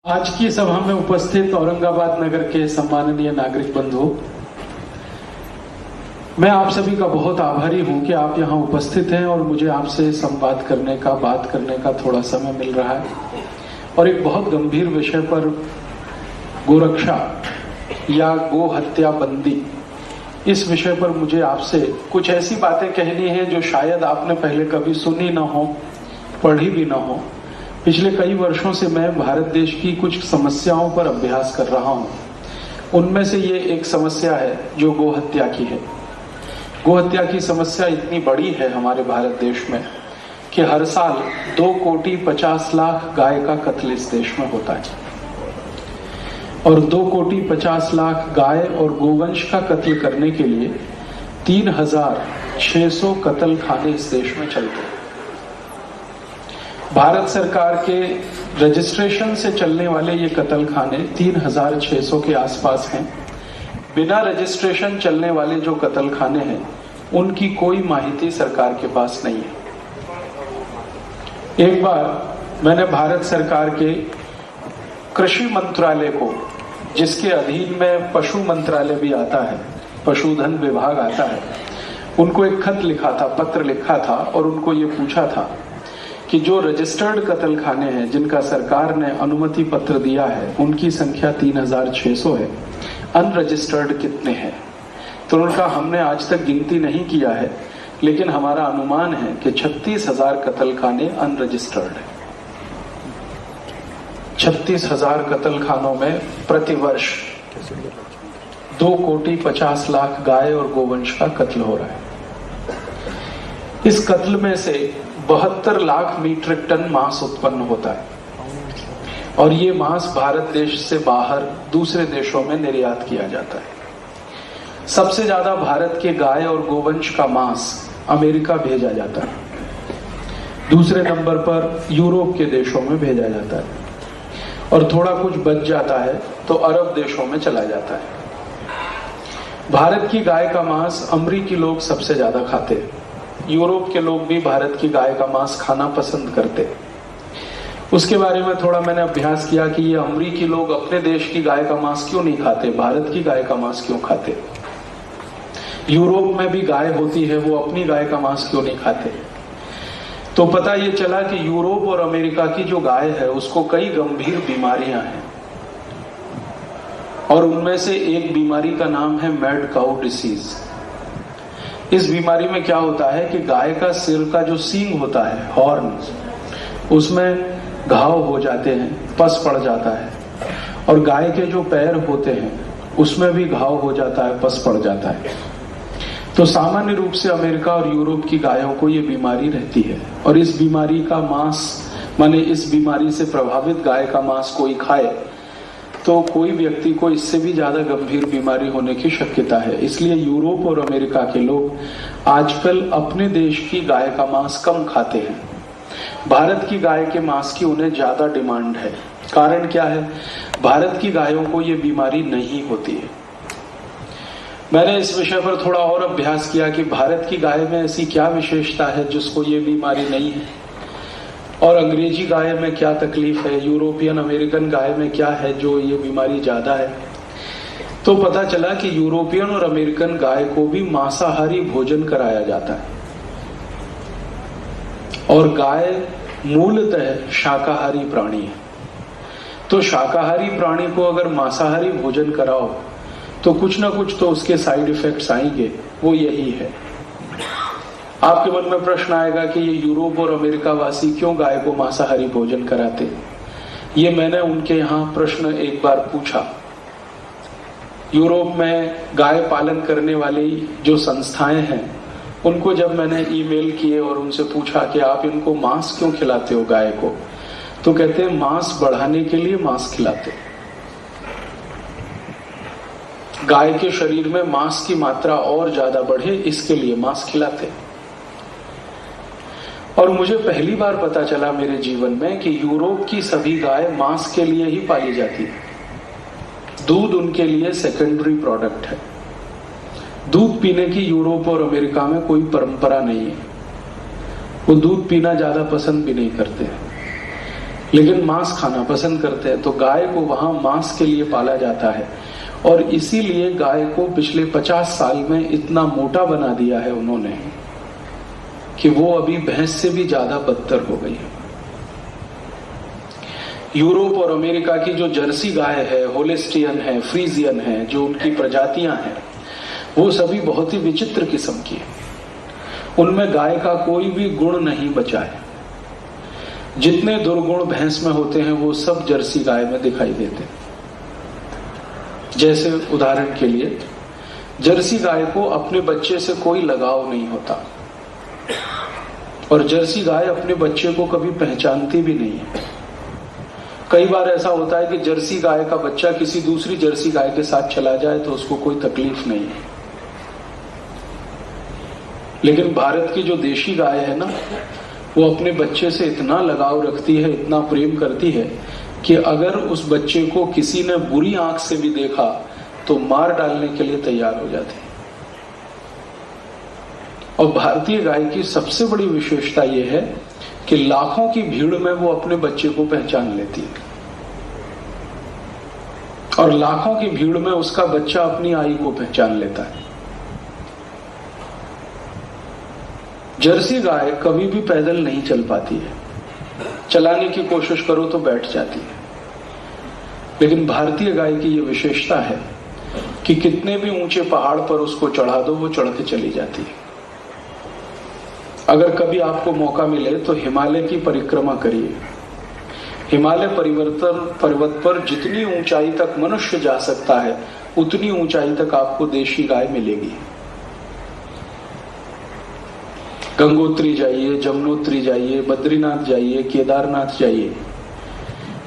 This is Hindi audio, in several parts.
आज की सभा में उपस्थित औरंगाबाद नगर के सम्माननीय नागरिक बंधु, मैं आप सभी का बहुत आभारी हूं कि आप यहां उपस्थित हैं और मुझे आपसे संवाद करने का, बात करने का थोड़ा समय मिल रहा है। और एक बहुत गंभीर विषय पर, गोरक्षा या गो हत्या बंदी, इस विषय पर मुझे आपसे कुछ ऐसी बातें कहनी है जो शायद आपने पहले कभी सुनी ना हो, पढ़ी भी ना हो। पिछले कई वर्षों से मैं भारत देश की कुछ समस्याओं पर अभ्यास कर रहा हूं। उनमें से ये एक समस्या है जो गोहत्या की है। गोहत्या की समस्या इतनी बड़ी है हमारे भारत देश में कि हर साल 2,50,00,000 गाय का कत्ल इस देश में होता है। और 2,50,00,000 गाय और गोवंश का कत्ल करने के लिए 3,600 कत्ल खाने इस देश में चलते हैं। भारत सरकार के रजिस्ट्रेशन से चलने वाले ये कत्ल खाने 3,600 के आसपास हैं। बिना रजिस्ट्रेशन चलने वाले जो कत्ल खाने हैं उनकी कोई माहिती सरकार के पास नहीं है। एक बार मैंने भारत सरकार के कृषि मंत्रालय को, जिसके अधीन में पशु मंत्रालय भी आता है, पशुधन विभाग आता है, उनको एक खत लिखा था, पत्र लिखा था और उनको ये पूछा था कि जो रजिस्टर्ड कत्ल खाने हैं, जिनका सरकार ने अनुमति पत्र दिया है, उनकी संख्या 3,600 है, अनरजिस्टर्ड कितने हैं। तो उनका हमने आज तक गिनती नहीं किया है, लेकिन हमारा अनुमान है कि 36,000 कत्ल खाने अनरजिस्टर्ड है। 36,000 कत्ल खानों में प्रतिवर्ष 2,50,00,000 गाय और गोवंश का कत्ल हो रहा है। इस कत्ल में से 72 लाख मीट्रिक टन मांस उत्पन्न होता है और ये मांस भारत देश से बाहर दूसरे देशों में निर्यात किया जाता है। सबसे ज्यादा भारत के गाय और गोवंश का मांस अमेरिका भेजा जाता है। दूसरे नंबर पर यूरोप के देशों में भेजा जाता है और थोड़ा कुछ बच जाता है तो अरब देशों में चला जाता है। भारत की गाय का मांस अमरीकी लोग सबसे ज्यादा खाते हैं। यूरोप के लोग भी भारत की गाय का मांस खाना पसंद करते। उसके बारे में थोड़ा मैंने अभ्यास किया कि ये अमरीकी लोग अपने देश की गाय का मांस क्यों नहीं खाते, भारत की गाय का मांस क्यों खाते। यूरोप में भी गाय होती है, वो अपनी गाय का मांस क्यों नहीं खाते। तो पता ये चला कि यूरोप और अमेरिका की जो गाय है उसको कई गंभीर बीमारियां हैं और उनमें से एक बीमारी का नाम है मैड काउ डिसीज। इस बीमारी में क्या होता है कि गाय का सिर का जो सींग होता है, हॉर्न, उसमें घाव हो जाते हैं, पस पड़ जाता है। और गाय के जो पैर होते हैं उसमें भी घाव हो जाता है, पस पड़ जाता है। तो सामान्य रूप से अमेरिका और यूरोप की गायों को ये बीमारी रहती है और इस बीमारी का मांस, माने इस बीमारी से प्रभावित गाय का मांस कोई खाए तो कोई व्यक्ति को इससे भी ज्यादा गंभीर बीमारी होने की शक्यता है। इसलिए यूरोप और अमेरिका के लोग आजकल अपने देश की गाय का मांस कम खाते हैं। भारत की गाय के मांस की उन्हें ज्यादा डिमांड है। कारण क्या है? भारत की गायों को ये बीमारी नहीं होती है। मैंने इस विषय पर थोड़ा और अभ्यास किया कि भारत की गाय में ऐसी क्या विशेषता है जिसको ये बीमारी नहीं है, और अंग्रेजी गाय में क्या तकलीफ है, यूरोपियन अमेरिकन गाय में क्या है जो ये बीमारी ज्यादा है। तो पता चला कि यूरोपियन और अमेरिकन गाय को भी मांसाहारी भोजन कराया जाता है और गाय मूलतः शाकाहारी प्राणी है। तो शाकाहारी प्राणी को अगर मांसाहारी भोजन कराओ तो कुछ ना कुछ तो उसके साइड इफेक्ट्स आएंगे। वो यही है। आपके मन में प्रश्न आएगा कि ये यूरोप और अमेरिका वासी क्यों गाय को मांसाहारी भोजन कराते। ये मैंने उनके यहाँ प्रश्न एक बार पूछा। यूरोप में गाय पालन करने वाली जो संस्थाएं हैं उनको जब मैंने ईमेल किए और उनसे पूछा कि आप इनको मांस क्यों खिलाते हो गाय को, तो कहते हैं मांस बढ़ाने के लिए मांस खिलाते। गाय के शरीर में मांस की मात्रा और ज्यादा बढ़े इसके लिए मांस खिलाते। और मुझे पहली बार पता चला मेरे जीवन में कि यूरोप की सभी गाय मांस के लिए ही पाली जाती है। दूध उनके लिए सेकेंडरी प्रोडक्ट है। दूध पीने की यूरोप और अमेरिका में कोई परंपरा नहीं है। वो दूध पीना ज्यादा पसंद भी नहीं करते हैं। लेकिन मांस खाना पसंद करते हैं, तो गाय को वहां मांस के लिए पाला जाता है। और इसीलिए गाय को पिछले 50 साल में इतना मोटा बना दिया है उन्होंने कि वो अभी भैंस से भी ज्यादा बदतर हो गई है। यूरोप और अमेरिका की जो जर्सी गाय है, होलिस्टियन है, फ्रीजियन है, जो उनकी प्रजातियां हैं, वो सभी बहुत ही विचित्र किस्म की है। उनमें गाय का कोई भी गुण नहीं बचा है। जितने दुर्गुण भैंस में होते हैं वो सब जर्सी गाय में दिखाई देते हैं। जैसे उदाहरण के लिए, जर्सी गाय को अपने बच्चे से कोई लगाव नहीं होता और जर्सी गाय अपने बच्चे को कभी पहचानती भी नहीं है। कई बार ऐसा होता है कि जर्सी गाय का बच्चा किसी दूसरी जर्सी गाय के साथ चला जाए तो उसको कोई तकलीफ नहीं है। लेकिन भारत की जो देशी गाय है ना, वो अपने बच्चे से इतना लगाव रखती है, इतना प्रेम करती है कि अगर उस बच्चे को किसी ने बुरी आंख से भी देखा तो मार डालने के लिए तैयार हो जाती है। और भारतीय गाय की सबसे बड़ी विशेषता यह है कि लाखों की भीड़ में वो अपने बच्चे को पहचान लेती है और लाखों की भीड़ में उसका बच्चा अपनी आई को पहचान लेता है। जर्सी गाय कभी भी पैदल नहीं चल पाती है, चलाने की कोशिश करो तो बैठ जाती है। लेकिन भारतीय गाय की यह विशेषता है कि कितने भी ऊंचे पहाड़ पर उसको चढ़ा दो, वो चढ़ के चली जाती है। अगर कभी आपको मौका मिले तो हिमालय की परिक्रमा करिए। हिमालय पर्वत पर जितनी ऊंचाई तक मनुष्य जा सकता है उतनी ऊंचाई तक आपको देशी गाय मिलेगी। गंगोत्री जाइए, जमुनोत्री जाइए, बद्रीनाथ जाइए, केदारनाथ जाइए,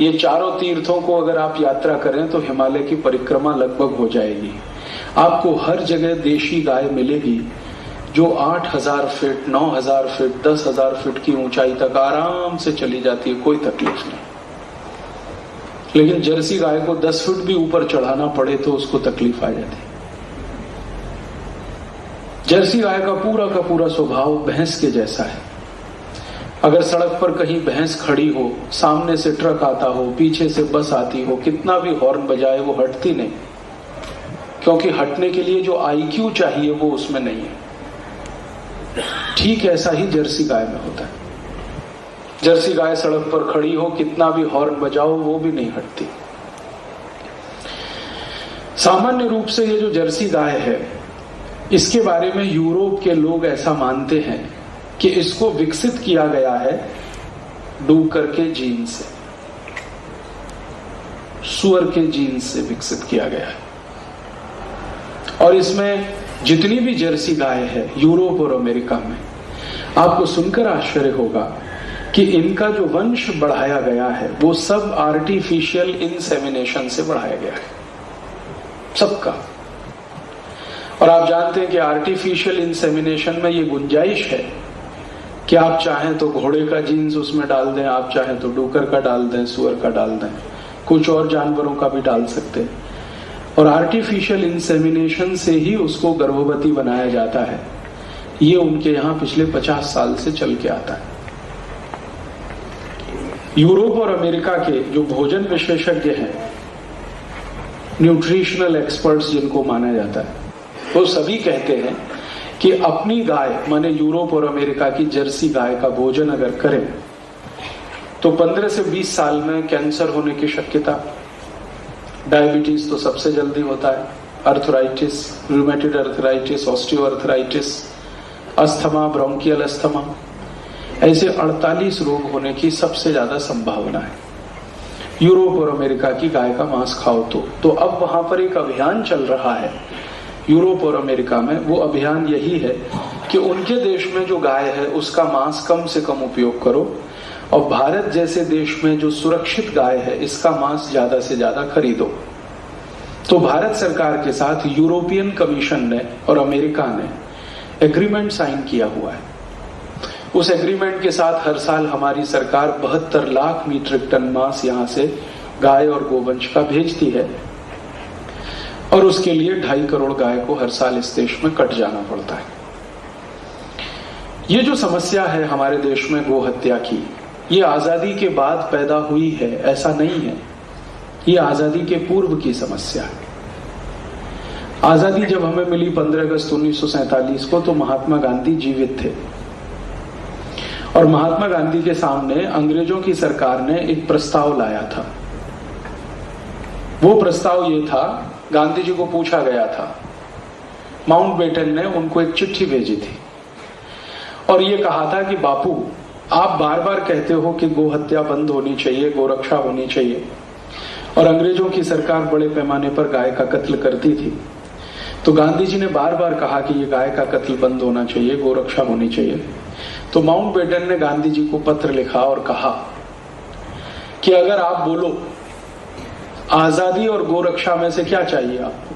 ये चारों तीर्थों को अगर आप यात्रा करें तो हिमालय की परिक्रमा लगभग हो जाएगी। आपको हर जगह देशी गाय मिलेगी जो 8000 फीट, 9000 फीट, 10,000 फीट की ऊंचाई तक आराम से चली जाती है, कोई तकलीफ नहीं। लेकिन जर्सी गाय को 10 फीट भी ऊपर चढ़ाना पड़े तो उसको तकलीफ आ जाती है। जर्सी गाय का पूरा स्वभाव भैंस के जैसा है। अगर सड़क पर कहीं भैंस खड़ी हो, सामने से ट्रक आता हो, पीछे से बस आती हो, कितना भी हॉर्न बजाए वो हटती नहीं, क्योंकि हटने के लिए जो IQ चाहिए वो उसमें नहीं है। ठीक ऐसा ही जर्सी गाय में होता है। जर्सी गाय सड़क पर खड़ी हो, कितना भी हॉर्न बजाओ, वो भी नहीं हटती। सामान्य रूप से ये जो जर्सी गाय है, इसके बारे में यूरोप के लोग ऐसा मानते हैं कि इसको विकसित किया गया है डूकर के जीन से, सुअर के जीन से विकसित किया गया है। और इसमें जितनी भी जर्सी गाय है यूरोप और अमेरिका में, आपको सुनकर आश्चर्य होगा कि इनका जो वंश बढ़ाया गया है वो सब आर्टिफिशियल इंसेमिनेशन से बढ़ाया गया है, सबका। और आप जानते हैं कि आर्टिफिशियल इंसेमिनेशन में ये गुंजाइश है कि आप चाहें तो घोड़े का जीन्स उसमें डाल दें, आप चाहें तो डूकर का डाल दें, सुअर का डाल दें, कुछ और जानवरों का भी डाल सकते हैं। और आर्टिफिशियल इंसेमिनेशन से ही उसको गर्भवती बनाया जाता है। ये उनके यहाँ पिछले 50 साल से चल के आता है। यूरोप और अमेरिका के जो भोजन विशेषज्ञ हैं, न्यूट्रिशनल एक्सपर्ट्स जिनको माना जाता है, वो सभी कहते हैं कि अपनी गाय, माने यूरोप और अमेरिका की जर्सी गाय का भोजन अगर करें तो 15 से 20 साल में कैंसर होने की शक्यता, डायबिटीज तो सबसे जल्दी होता है, arthritis, rheumatoid arthritis, osteoarthritis, asthma, bronchial asthma, ऐसे 48 रोग होने की सबसे ज्यादा संभावना है यूरोप और अमेरिका की गाय का मांस खाओ तो अब वहां पर एक अभियान चल रहा है यूरोप और अमेरिका में। वो अभियान यही है कि उनके देश में जो गाय है उसका मांस कम से कम उपयोग करो, और भारत जैसे देश में जो सुरक्षित गाय है इसका मांस ज्यादा से ज्यादा खरीदो। तो भारत सरकार के साथ यूरोपियन कमीशन ने और अमेरिका ने एग्रीमेंट साइन किया हुआ है। उस एग्रीमेंट के साथ हर साल हमारी सरकार 72 लाख मीट्रिक टन मांस यहां से गाय और गोवंश का भेजती है, और उसके लिए 2.5 करोड़ गाय को हर साल इस देश में कट जाना पड़ता है। ये जो समस्या है हमारे देश में गो हत्या की, ये आजादी के बाद पैदा हुई है, ऐसा नहीं है। ये आजादी के पूर्व की समस्या है। आजादी जब हमें मिली 15 अगस्त 1947 को, तो महात्मा गांधी जीवित थे और महात्मा गांधी के सामने अंग्रेजों की सरकार ने एक प्रस्ताव लाया था। वो प्रस्ताव ये था, गांधी जी को पूछा गया था, माउंटबेटन ने उनको एक चिट्ठी भेजी थी और ये कहा था कि बापू, आप बार बार कहते हो कि गो हत्या बंद होनी चाहिए, गोरक्षा होनी चाहिए, और अंग्रेजों की सरकार बड़े पैमाने पर गाय का कत्ल करती थी। तो गांधी जी ने बार बार कहा कि ये गाय का कत्ल बंद होना चाहिए, गोरक्षा होनी चाहिए। तो माउंटबेटन ने गांधी जी को पत्र लिखा और कहा कि अगर आप बोलो आजादी और गोरक्षा में से क्या चाहिए आपको,